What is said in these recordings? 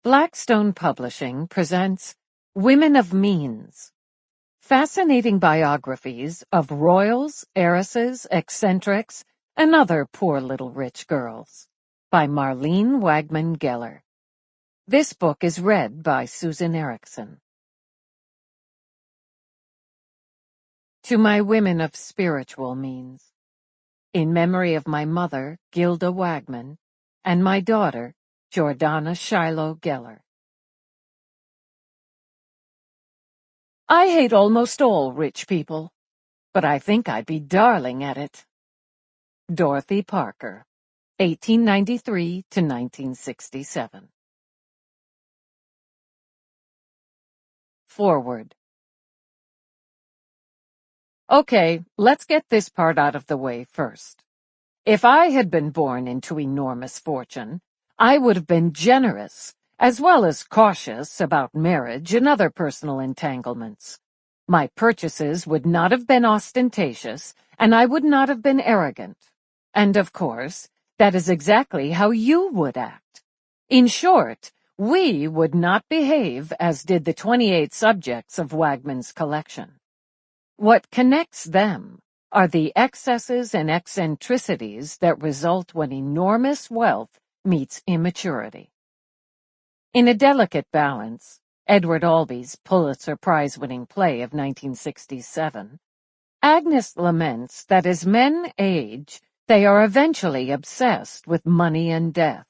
Blackstone Publishing presents Women of Means, fascinating biographies of royals, heiresses, eccentrics, and other poor little rich girls, by Marlene Wagman-Geller. This book is read by Susan Ericksen. To my women of spiritual means, in memory of my mother, Gilda Wagman, and my daughter, Jordana Shiloh Geller. I hate almost all rich people, but I think I'd be darling at it. Dorothy Parker, 1893 to 1967. Forward. Okay, let's get this part out of the way first. If I had been born into enormous fortune, I would have been generous, as well as cautious about marriage and other personal entanglements. My purchases would not have been ostentatious, and I would not have been arrogant. And, of course, that is exactly how you would act. In short, we would not behave as did the 28 subjects of Wagman's collection. What connects them are the excesses and eccentricities that result when enormous wealth meets immaturity. In A Delicate Balance, Edward Albee's Pulitzer Prize-winning play of 1967, Agnes laments that as men age, they are eventually obsessed with money and death,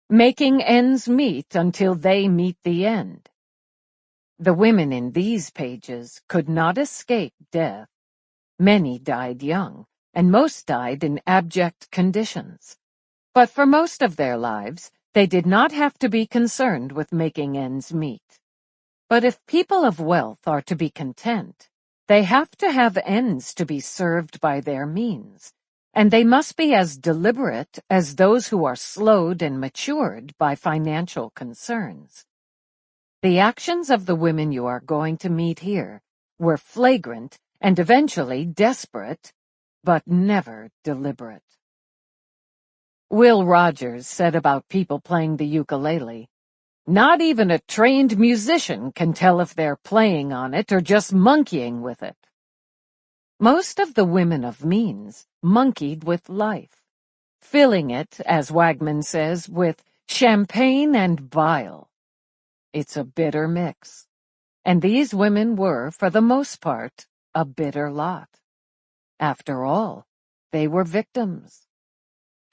making ends meet until they meet the end. The women in these pages could not escape death. Many died young, and most died in abject conditions. But for most of their lives, they did not have to be concerned with making ends meet. But if people of wealth are to be content, they have to have ends to be served by their means, and they must be as deliberate as those who are slowed and matured by financial concerns. The actions of the women you are going to meet here were flagrant and eventually desperate, but never deliberate. Will Rogers said about people playing the ukulele, "Not even a trained musician can tell if they're playing on it or just monkeying with it." Most of the women of means monkeyed with life, filling it, as Wagman says, with champagne and bile. It's a bitter mix, and these women were, for the most part, a bitter lot. After all, they were victims.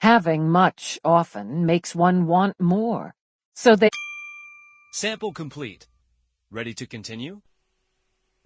Having much often makes one want more, so they... Sample complete. Ready to continue?